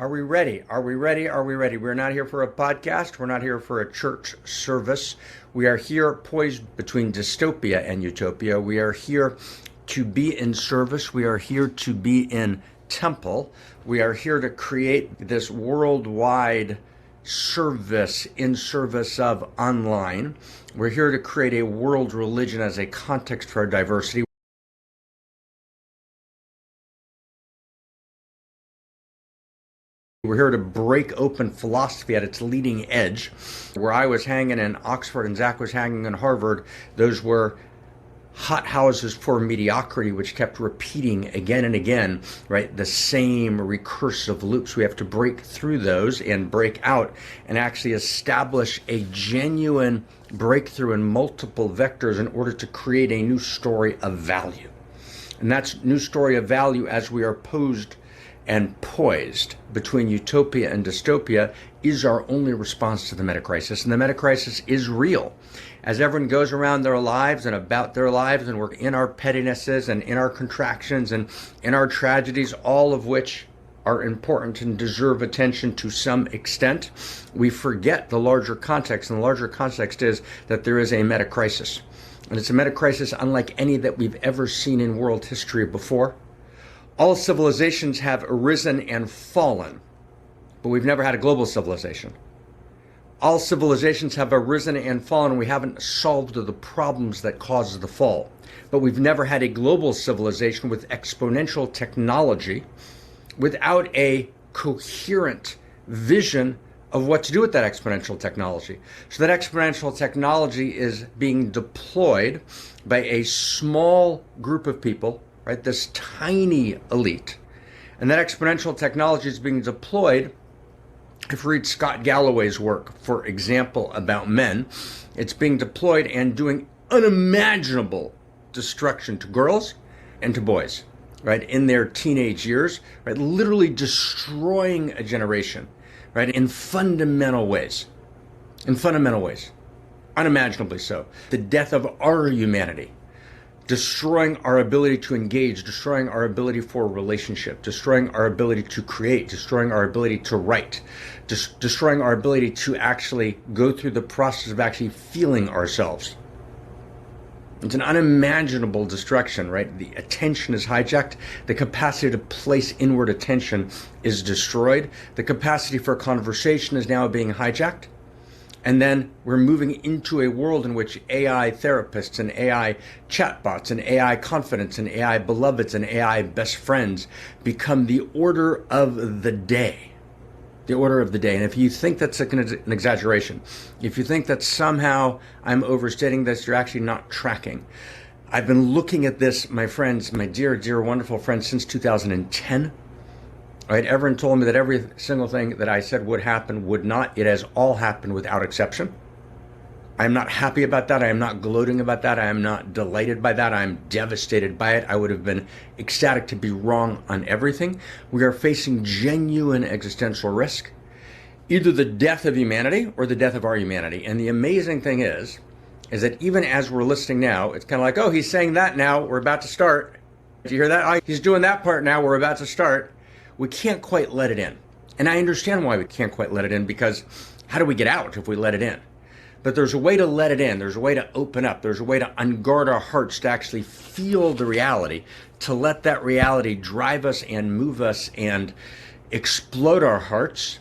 Are we ready? Are we ready? Are we ready? We're not here for a podcast. We're not here for a church service. We are here poised between dystopia and utopia. We are here to be in service. We are here to be in temple. We are here to create this worldwide service in service of online. We're here to create a world religion as a context for our diversity. We're here to break open philosophy at its leading edge. Where I was hanging in Oxford and Zach was hanging in Harvard, those were hot houses for mediocrity, which kept repeating again and again, right? The same recursive loops. We have to break through those and break out and actually establish a genuine breakthrough in multiple vectors in order to create a new story of value. And that's new story of value as we are posed and poised between utopia and dystopia is our only response to the meta-crisis. And the meta-crisis is real. As everyone goes around their lives and about their lives, and we're in our pettinesses and in our contractions and in our tragedies, all of which are important and deserve attention to some extent, we forget the larger context. And the larger context is that there is a meta-crisis. And it's a meta-crisis unlike any that we've ever seen in world history before. All civilizations have arisen and fallen, but we've never had a global civilization. All civilizations have arisen and fallen, and we haven't solved the problems that caused the fall. But we've never had a global civilization with exponential technology without a coherent vision of what to do with that exponential technology. So that exponential technology is being deployed by a small group of people, right? This tiny elite. And that exponential technology is being deployed. If you read Scott Galloway's work, for example, about men, it's being deployed and doing unimaginable destruction to girls and to boys, right? In their teenage years, right? Literally destroying a generation, right? In fundamental ways, unimaginably so. The death of our humanity. Destroying our ability to engage, destroying our ability for a relationship, destroying our ability to create, destroying our ability to write, destroying our ability to actually go through the process of actually feeling ourselves. It's an unimaginable destruction, right? The attention is hijacked. The capacity to place inward attention is destroyed. The capacity for conversation is now being hijacked. And then we're moving into a world in which AI therapists and AI chatbots and AI confidence and AI beloveds and AI best friends become the order of the day. The order of the day. And if you think that's an exaggeration, if you think that somehow I'm overstating this, you're actually not tracking. I've been looking at this, my friends, my dear, dear, wonderful friends, since 2010. Right? Everyone told me that every single thing that I said would happen would not. It has all happened without exception. I am not happy about that. I am not gloating about that. I am not delighted by that. I am devastated by it. I would have been ecstatic to be wrong on everything. We are facing genuine existential risk, either the death of humanity or the death of our humanity. And the amazing thing is that even as we're listening now, it's kind of like, oh, he's saying that now. We're about to start. Did you hear that? Oh, he's doing that part now. We're about to start. We can't quite let it in. And I understand why we can't quite let it in, because how do we get out if we let it in? But there's a way to let it in. There's a way to open up. There's a way to unguard our hearts, to actually feel the reality, to let that reality drive us and move us and explode our hearts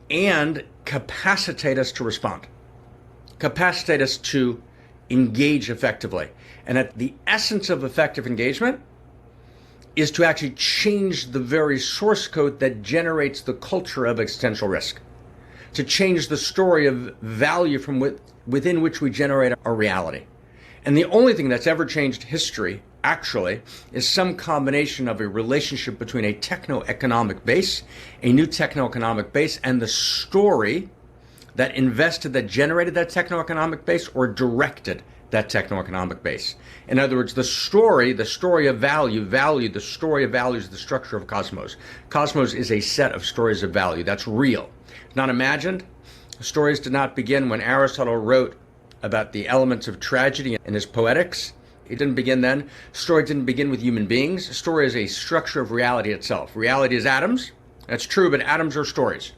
and capacitate us to respond, capacitate us to engage effectively. And at the essence of effective engagement is to actually change the very source code that generates the culture of existential risk, to change the story of value from within which we generate our reality. And the only thing that's ever changed history, actually, is some combination of a relationship between a techno-economic base, a new techno-economic base, and the story that invested, that generated that techno-economic base or directed that techno-economic base. In other words, the story of value, the story of value is the structure of cosmos. Cosmos is a set of stories of value. That's real. It's not imagined. Stories did not begin when Aristotle wrote about the elements of tragedy in his Poetics. It didn't begin then. Story didn't begin with human beings. Story is a structure of reality itself. Reality is atoms. That's true, but atoms are stories.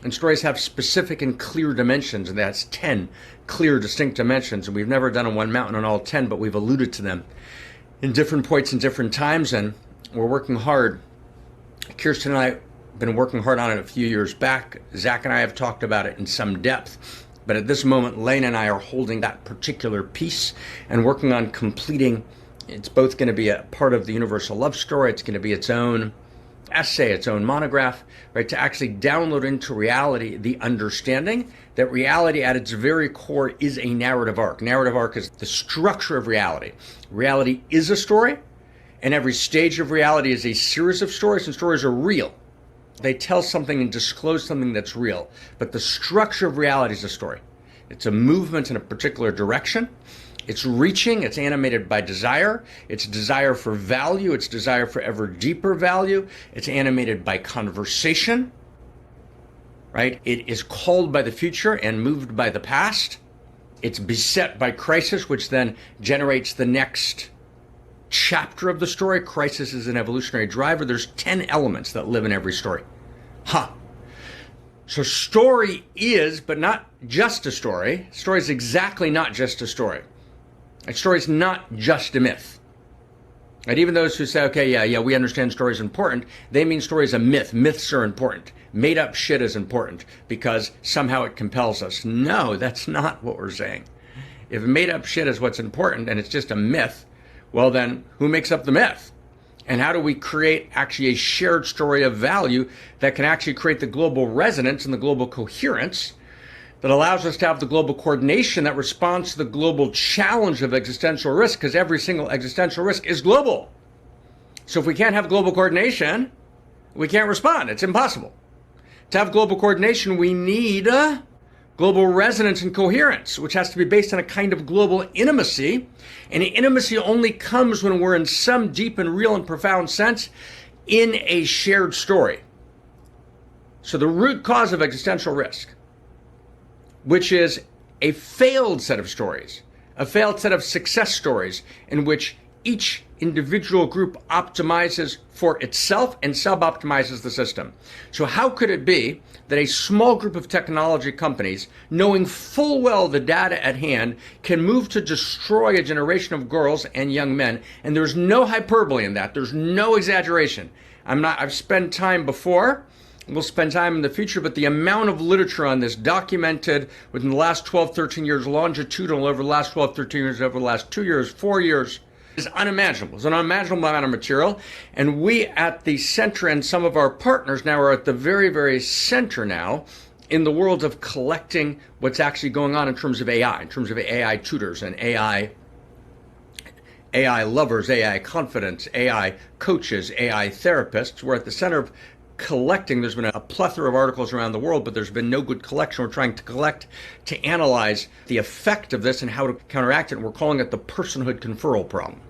And stories have specific and clear dimensions, and that's 10 clear, distinct dimensions. And we've never done on one mountain on all 10, but we've alluded to them in different points and different times, and we're working hard. Kirsten and I have been working hard on it a few years back. Zach and I have talked about it in some depth. But at this moment, Lane and I are holding that particular piece and working on completing. It's both going to be a part of the universal love story. It's going to be its own essay, its own monograph, right? To actually download into reality the understanding that reality at its very core is a narrative arc. Narrative arc is the structure of reality. Reality is a story, and every stage of reality is a series of stories, and stories are real. They tell something and disclose something that's real. But the structure of reality is a story. It's a movement in a particular direction. It's reaching. It's animated by desire. It's desire for value. It's desire for ever deeper value. It's animated by conversation, right? It is called by the future and moved by the past. It's beset by crisis, which then generates the next chapter of the story. Crisis is an evolutionary driver. There's 10 elements that live in every story. So story is, but not just a story. Story is exactly not just a story. A story is not just a myth. And even those who say, okay, yeah, we understand story is important, they mean story is a myth. Myths are important. Made up shit is important because somehow it compels us. No, that's not what we're saying. If made up shit is what's important and it's just a myth, well then, who makes up the myth? And how do we create actually a shared story of value that can actually create the global resonance and the global coherence that allows us to have the global coordination that responds to the global challenge of existential risk, because every single existential risk is global. So if we can't have global coordination, we can't respond. It's impossible. To have global coordination, we need global resonance and coherence, which has to be based on a kind of global intimacy. And intimacy only comes when we're in some deep and real and profound sense in a shared story. So the root cause of existential risk, which is a failed set of stories, a failed set of success stories in which each individual group optimizes for itself and sub-optimizes the system. So how could it be that a small group of technology companies, knowing full well the data at hand, can move to destroy a generation of girls and young men? And there's no hyperbole in that. There's no exaggeration. I've spent time before. We'll spend time in the future, but the amount of literature on this documented within the last 12, 13 years, longitudinal over the last 12, 13 years, over the last 2 years, 4 years, is unimaginable. It's an unimaginable amount of material. And we at the center and some of our partners now are at the very, very center now in the world of collecting what's actually going on in terms of AI, in terms of AI tutors and AI lovers, AI confidence, AI coaches, AI therapists. We're at the center of collecting. There's been a plethora of articles around the world, but there's been no good collection. We're trying to collect to analyze the effect of this and how to counteract it. And we're calling it the personhood conferral problem,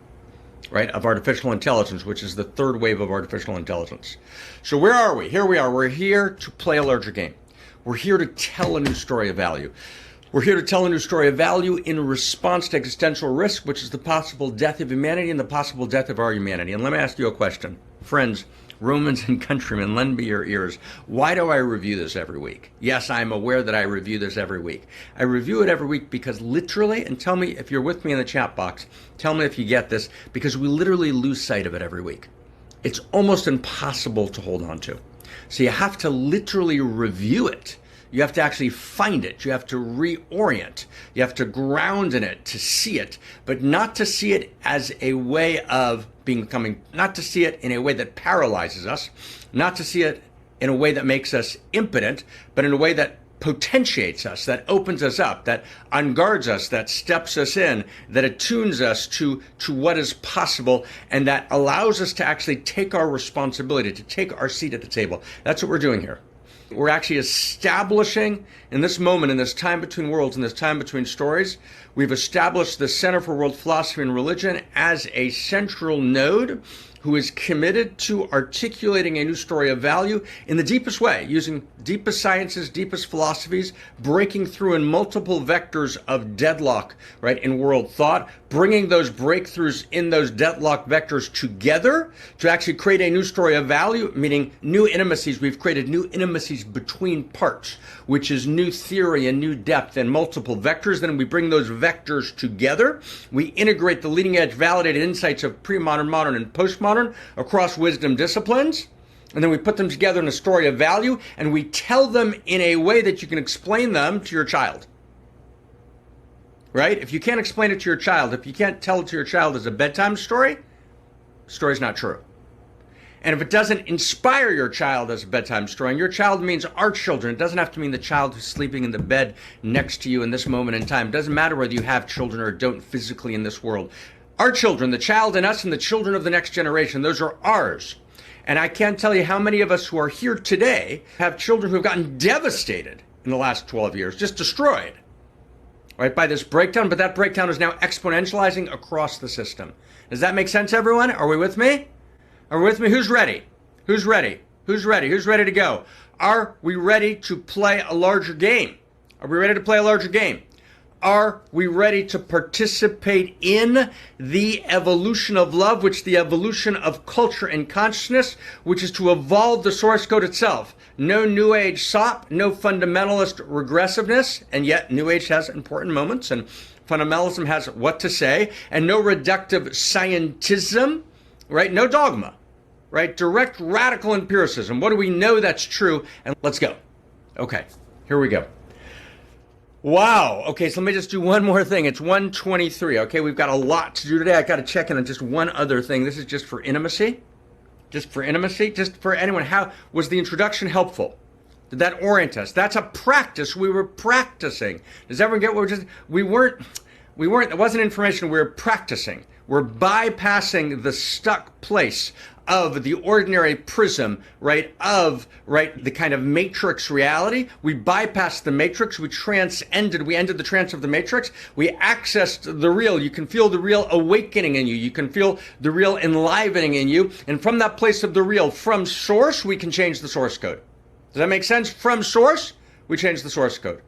right, of artificial intelligence, which is the third wave of artificial intelligence. So where are we? Here we are. We're here to play a larger game. We're here to tell a new story of value. We're here to tell a new story of value in response to existential risk, which is the possible death of humanity and the possible death of our humanity. And let me ask you a question. Friends, Romans and countrymen, lend me your ears. Why do I review this every week? Yes, I'm aware that I review this every week. I review it every week because literally, and tell me if you're with me in the chat box, tell me if you get this, because we literally lose sight of it every week. It's almost impossible to hold on to. So you have to literally review it. You have to actually find it. You have to reorient. You have to ground in it to see it, but not to see it as a way of becoming, not to see it in a way that paralyzes us, not to see it in a way that makes us impotent, but in a way that potentiates us, that opens us up, that unguards us, that steps us in, that attunes us to what is possible, and that allows us to actually take our responsibility, to take our seat at the table. That's what we're doing here. We're actually establishing, in this moment, in this time between worlds, in this time between stories, we've established the Center for World Philosophy and Religion as a central node who is committed to articulating a new story of value in the deepest way, using deepest sciences, deepest philosophies, breaking through in multiple vectors of deadlock, right, in world thought, bringing those breakthroughs in those deadlock vectors together to actually create a new story of value, meaning new intimacies. We've created new intimacies between parts, which is new theory and new depth and multiple vectors. Then we bring those vectors together. We integrate the leading edge validated insights of pre-modern, modern, and postmodern across wisdom disciplines, and then we put them together in a story of value, and we tell them in a way that you can explain them to your child. Right? If you can't explain it to your child, if you can't tell it to your child as a bedtime story, the story's not true. And if it doesn't inspire your child as a bedtime story, and your child means our children, it doesn't have to mean the child who's sleeping in the bed next to you in this moment in time. It doesn't matter whether you have children or don't physically in this world. Our children, the child in us and the children of the next generation, those are ours. And I can't tell you how many of us who are here today have children who have gotten devastated in the last 12 years, just destroyed, right, by this breakdown. But that breakdown is now exponentializing across the system. Does that make sense, everyone? Are we with me? Are we with me? Who's ready? Who's ready? Who's ready? Who's ready to go? Are we ready to play a larger game? Are we ready to play a larger game? Are we ready to participate in the evolution of love, which is the evolution of culture and consciousness, which is to evolve the source code itself? No New Age sop, no fundamentalist regressiveness, and yet New Age has important moments, and fundamentalism has what to say, and no reductive scientism, right? No dogma, right? Direct radical empiricism. What do we know that's true? And let's go. Okay, here we go. Wow. Okay, so let me just do one more thing. It's 1:23. Okay, we've got a lot to do today. I got to check in on just one other thing. This is just for intimacy. Just for intimacy. Just for anyone. How was the introduction helpful? Did that orient us? That's a practice we were practicing. Does everyone get what we weren't, it wasn't information, we were practicing. We're bypassing the stuck place of the ordinary prism, right, of, right, the kind of matrix reality. We bypassed the matrix, we ended the trance of the matrix, we accessed the real. You can feel the real awakening in you, you can feel the real enlivening in you, and from that place of the real, from source, we can change the source code. Does that make sense? From source, we change the source code.